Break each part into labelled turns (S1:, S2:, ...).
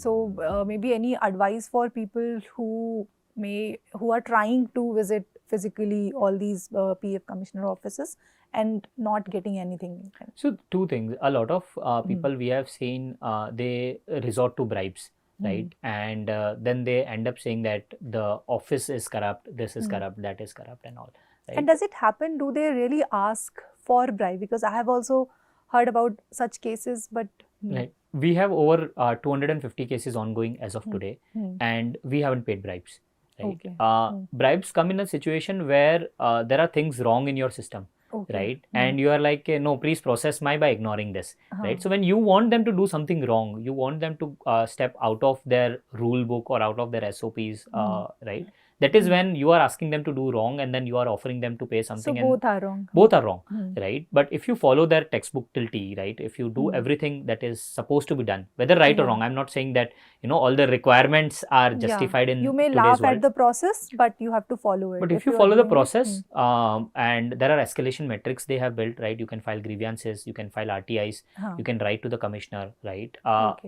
S1: So maybe any advice for people who are trying to visit physically all these PF commissioner offices and not getting anything?
S2: So two things. A lot of people we have seen, they resort to bribes, right? And then they end up saying that the office is corrupt, this is corrupt, that is corrupt and all. Right?
S1: And does it happen? Do they really ask for bribe? Because I have also heard about such cases, but...
S2: Right. We have over 250 cases ongoing as of today, and we haven't paid bribes. Right?
S1: Okay.
S2: Bribes come in a situation where there are things wrong in your system.
S1: Okay.
S2: Right? And you are like, no, please process by ignoring this. Right? So when you want them to do something wrong, you want them to step out of their rule book or out of their SOPs, right? That is when you are asking them to do wrong, and then you are offering them to pay something.
S1: So both are wrong.
S2: Both are wrong, right? But if you follow their textbook till T, right? If you do everything that is supposed to be done, whether right or wrong, I'm not saying that, all the requirements are justified in
S1: you may
S2: today's
S1: laugh
S2: world.
S1: at the process, but you have to follow it.
S2: But if you follow the process, and there are escalation metrics they have built, right? You can file grievances, you can file RTIs, you can write to the commissioner, right?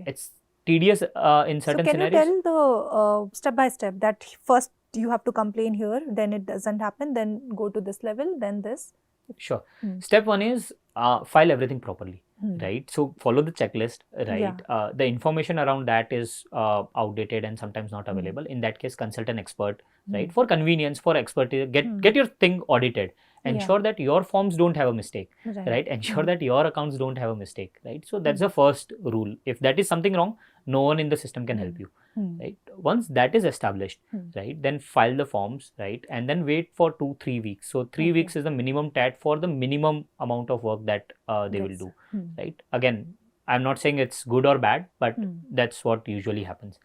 S2: It's tedious in certain scenarios.
S1: So can you tell the step by step that first you have to complain here, then it doesn't happen, then go to this level, then this?
S2: Sure. Step one is file everything properly, right? So follow the checklist, right? The information around that is outdated and sometimes not available. In that case, consult an expert, right? For convenience, for expertise, get your thing audited. Ensure that your forms don't have a mistake, right? Ensure that your accounts don't have a mistake, right? So that's the first rule. If that is something wrong, no one in the system can help you, right? Once that is established, right, then file the forms, right, and then wait for 2-3 weeks. So 3 weeks is the minimum TAT for the minimum amount of work that they will do, right? Again, I'm not saying it's good or bad, but that's what usually happens.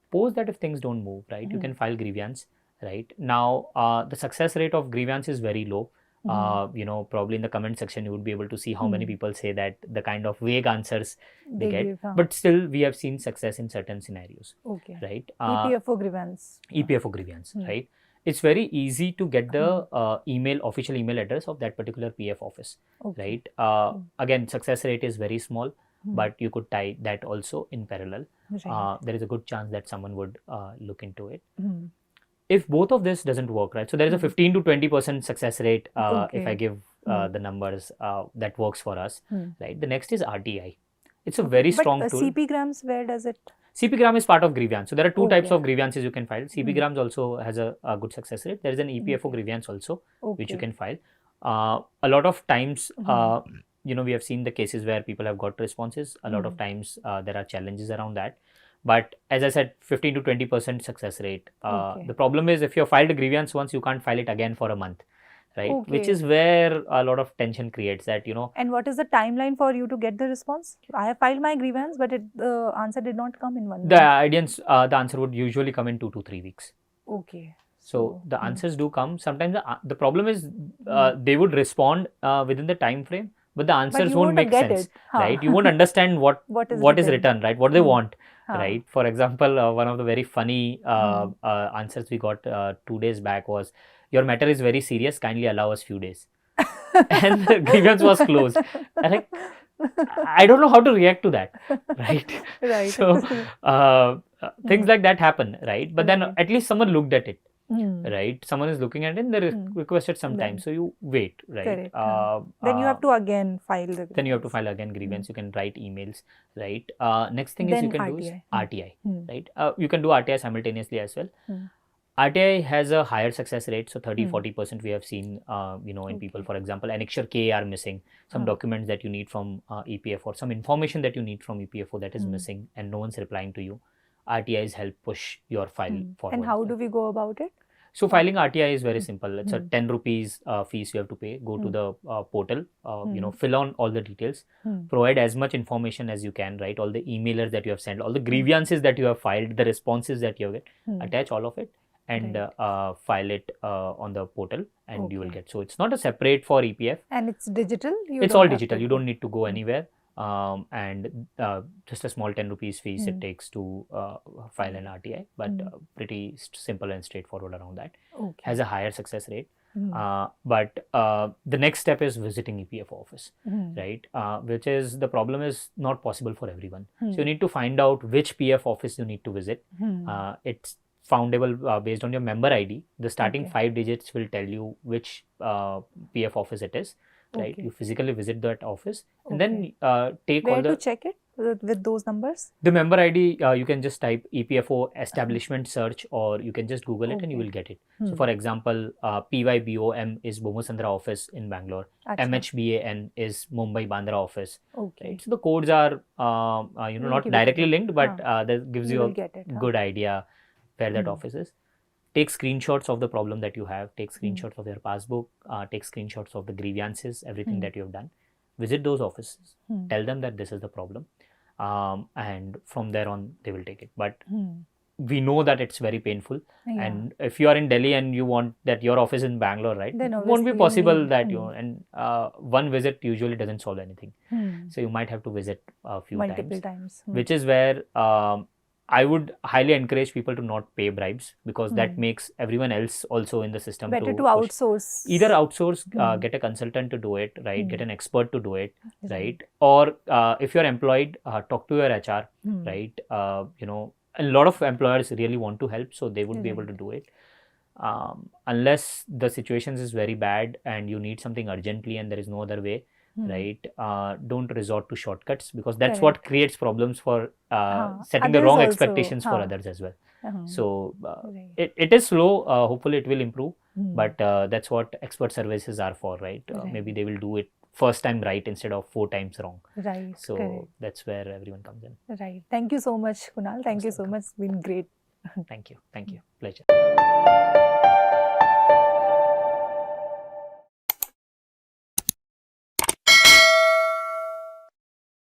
S2: Suppose that if things don't move, right, you can file grievance, right? Now, the success rate of grievance is very low. Probably in the comment section, you would be able to see how many people say that the kind of vague answers they get. But still, we have seen success in certain scenarios.
S1: Okay.
S2: Right?
S1: EPFO grievance.
S2: EPFO grievance, right? It's very easy to get the official email address of that particular PF office, right? Again, success rate is very small, but you could tie that also in parallel. There is a good chance that someone would look into it. If both of this doesn't work, right? So there is a 15 to 20% success rate if I give the numbers that works for us, right? The next is RTI. It's a very strong tool.
S1: CP-grams, where does it?
S2: CP-gram is part of grievance. So there are two types of grievances you can file. CP-grams also has a good success rate. There is an EPFO grievance also, which you can file. A lot of times, we have seen the cases where people have got responses. A lot of times there are challenges around that. But as I said, 15 to 20% success rate. The problem is if you have filed a grievance once, you can't file it again for a month, right? Which is where a lot of tension creates that, And
S1: what is the timeline for you to get the response? I have filed my grievance, but the answer did not come in 1 month.
S2: The answer would usually come in 2 to 3 weeks.
S1: Okay.
S2: So the answers do come. Sometimes the problem is they would respond within the time frame, but the answers won't make sense, right? You won't understand what is written, right? What they want, right? For example, one of the very funny answers we got 2 days back was, "Your matter is very serious. Kindly allow us few days," and the grievance was closed. I don't know how to react to that, right?
S1: Right.
S2: So things like that happen, right? But then at least someone looked at it. Right, someone is looking at it and they requested some time, so you wait, right?
S1: Then you have to again file the grievance.
S2: Then you have to file again grievance. You can write emails, right? Next thing is you can do is RTI, right? You can do RTI simultaneously as well. RTI has a higher success rate, so 30-40% we have seen, in people. For example, annexure K are missing, some documents that you need from EPFO, or some information that you need from EPFO that is missing, and no one's replying to you. RTIs help push your file forward.
S1: And how do we go about it?
S2: So filing RTI is very simple. It's a 10 rupees fees you have to pay. Go to the portal, fill on all the details, provide as much information as you can, right? All the emailers that you have sent, all the grievances that you have filed, the responses that you have get, attach all of it and file it on the portal, and you will get. So it's not a separate for EPF.
S1: And it's digital?
S2: It's all digital. You don't need to go anywhere. And just a small 10 rupees fees it takes to file an RTI, but pretty simple and straightforward around that. Has a higher success rate. But the next step is visiting EPFO office, right? Which is, the problem is not possible for everyone. So you need to find out which PF office you need to visit. It's foundable based on your member ID. The starting 5 digits will tell you which PF office it is, right? You physically visit that office and then take
S1: Where
S2: all the...
S1: to check it with those numbers?
S2: The member ID, you can just type EPFO establishment search, or you can just Google it and you will get it. So for example, PYBOM is Bomasandra office in Bangalore. MHBAN is Mumbai Bandra office. Right? So the codes are not directly linked, but that gives you a good idea where that office is. Take screenshots of the problem that you have. Take screenshots of your passbook. Take screenshots of the grievances, everything that you have done. Visit those offices. Tell them that this is the problem. And from there on they will take it, but we know that it's very painful, and if you are in Delhi and you want that your office in Bangalore, right, then it won't be possible that you and one visit usually doesn't solve anything. So you might have to visit a few
S1: multiple times.
S2: Which is where I would highly encourage people to not pay bribes, because that makes everyone else also in the system
S1: better to outsource.
S2: Either outsource, get a consultant to do it, right? Get an expert to do it, right? Or if you're employed, talk to your HR, right? A lot of employers really want to help, so they would be able to do it. Unless the situation is very bad and you need something urgently and there is no other way, right? Don't resort to shortcuts, because that's what creates problems for setting the wrong expectations for others as well. So it is slow. Hopefully it will improve, but that's what expert services are for, right? Maybe they will do it first time right instead of 4 times wrong.
S1: Right.
S2: So that's where everyone comes in.
S1: Right. Thank you so much, Kunal. Thank you so much. It's been great.
S2: Thank you. Pleasure.